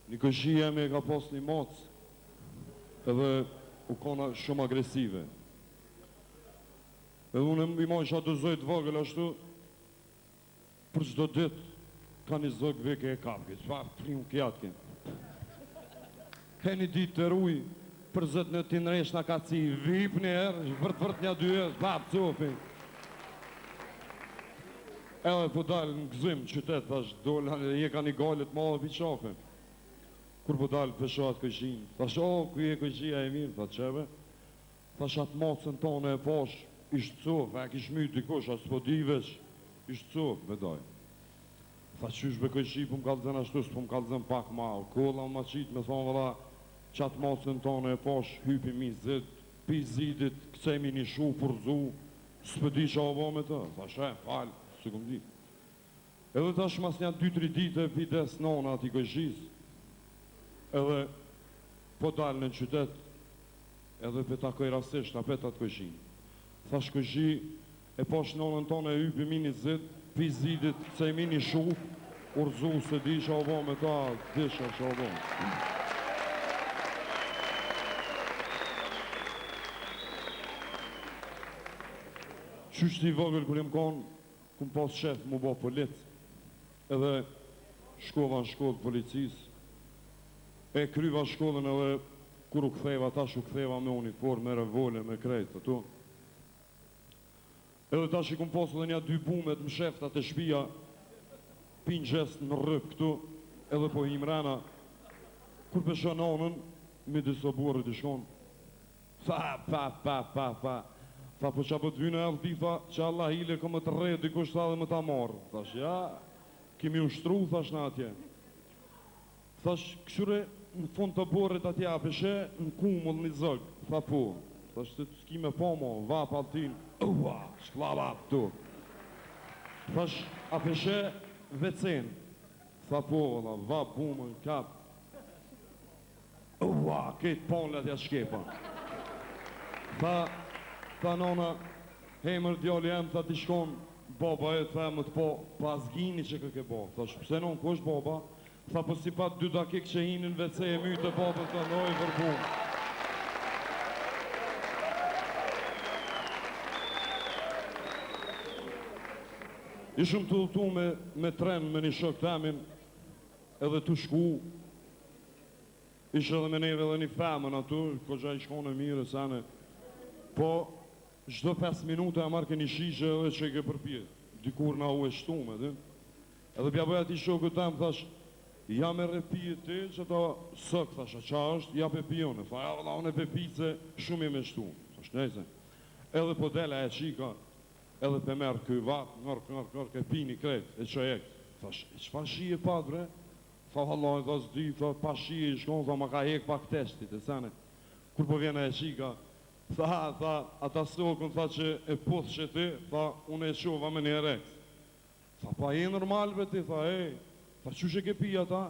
Një këshi jemi e ka pas një mocë, edhe u kona shumë agresive. Edhe unë i moj që atë zojtë vogël ashtu, për çdo ditë ka një zogë veke e kapke, që farë frimë kjatke. Ke një ditë të ruj, për zëtë në t'inresh në ka ci vip një herë, vërt një dy herë, bap copi. Edhe po dalë në gëzim qytet, thash, dole, je ka një galet ma dhe piqafe. Kur po dalë peshat këshin, thash, ku je këshia e mirë, thash, qeve? Thash, atë macën tonë e pash, ishtë cofë, e kish mytë dikush, asë po divesh, ishtë cofë, me daj. Thash, qysh be këshi, po më kalëzën ashtu, s'po më kalëzën pak ma, kolla më qitë, me thonë vëlla, që atë macën tonë e pash, hypi mi zid, pi zidit, këcemi një shu, përzu, s'pëdi që avo me të, thash, falë. Së këm di. Edhe tash mas një 2-3 dite pides nona ati këshis, edhe po dalë në qytet, edhe pe takoj rasisht apet atë këshin. Thash këshi, e pash nonën tonë e hypi mini zid, pi zidit, se i mini shuk, urzu se di që avo me ta, disha që avo. Qyshti i vogël kër jem konë, këm pas shef mu bo polit, edhe shkova në shkollë policis, e kryva shkollën edhe kur u ktheva, tash u ktheva me uniform, me revole, me krejt, ato. Edhe tash i këm pas edhe një 2 bumet më sheftat e shpia, pin gjest në rrëp këtu, edhe po himrena, kur pesha nonën, me diso burët i shkon, fa, tha, po që apët vynë e alti, tha, që Allah hile ko më të rejë, dikush tha dhe më ta marë. Thash, ja, kemi ushtru, thash në atje. Thash, këshure, në fund të borët atje, apeshe, në kumull një zëgë. Tha, po. Thash, të s'ki me po mo, vap altin, ua, shklava tu. Thash, apeshe, vecen. Tha, po, vap, bumën, kap. Ua, këtë ponlet ja shkepa. Tha nona, hemër djali em, tha ti shkon, baba e tha më të po, pas gjini që këke bo. Tha shpse non, ku është baba? Tha po si pat 2 dakik që hinin vece e mytë e baba, tha noj vërbun. Ishëm të dhëtu me tren me një shok të amin, edhe të shku, ishë edhe me neve edhe një femën atu, ko gja i shkone mire, sane, po, çdo 5 minuta e marrë ke një shishe edhe që i ke përpje. Dikur na u e shtume, dhe. Edhe pja bëja ti shokët tam, thash, ja me repije ti, që ta sëk, thash, a qa është, ja pe pijone. Tha, ja, vëlla, unë e pe pice, shumë i me shtu. Thash, nejse. Edhe po dela e qika, edhe pe merë këj vatë, nërk, e pini kret, e që ek. Thash, e që fa shije pat, bre? Tha, vëlla, e tha zdi, tha, pa shije i shkon, tha, ma ka hek pak testit, e sane. Kur po vjene e qika, tha, ata sokën, tha që e puth që ti, tha, unë e qova me një reks. Tha, pa e normal be ti, tha, tha, që që ke pija ta?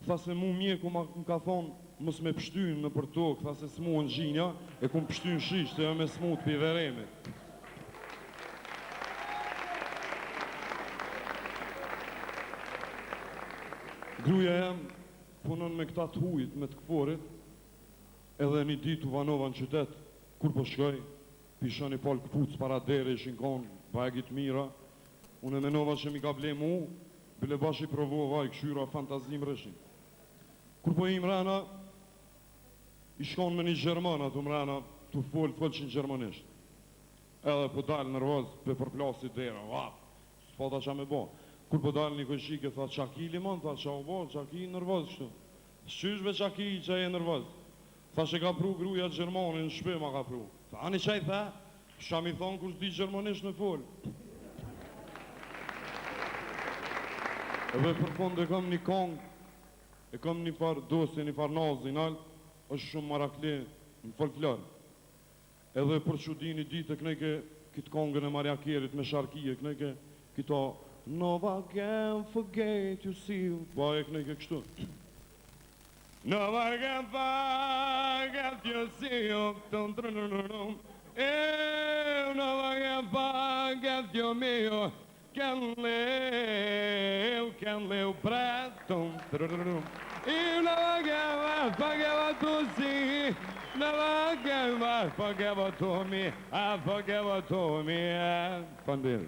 Tha, se mu mjeku më ka thonë, mës me pështynë në për tokë, tha, se s'mu në gjinja, e ku më pështynë shish, të jo me s'mu të pivereme. Gruja jem, punon me këta të hujit, me të këforit, edhe një ditë u vanova në qytet, kur po shkoj, pisha një palë këpuc para dere, ishin konë, bajegit mira, unë e menova që mi ka ble mu, bile bash i provova, i këshyra fantazim rëshin. Kur po i mrena, i shkon me një Gjerman, atë mrena, të folqin Gjermanisht. Edhe po dalë nërvoz, pe përplasi dera, s'po ta qa me bo. Kur po dalë një këshike, tha, qaki limon, tha, qa u bo, qaki nërvoz kështu. Shqyshve qaki që e nërvoz. Tha që ka pru gruja Gjermanin, në shpe ma ka pru. Tha, ani qaj tha, shka mi thonë kush di Gjermanisht me fol. Edhe për fond e kam një kong, e kam një farë dosi, një farë nazi nalë, është shumë marakli në folklor. Edhe për që di një ditë e kneke kitë kongën e marjakerit me sharkije, kneke kito Never can forget you see, ba e kneke kështu. Never can forget you see, never can forget you me, can live presto, You never forget what to see. Never forget what to me. I forget what to me. Fundil.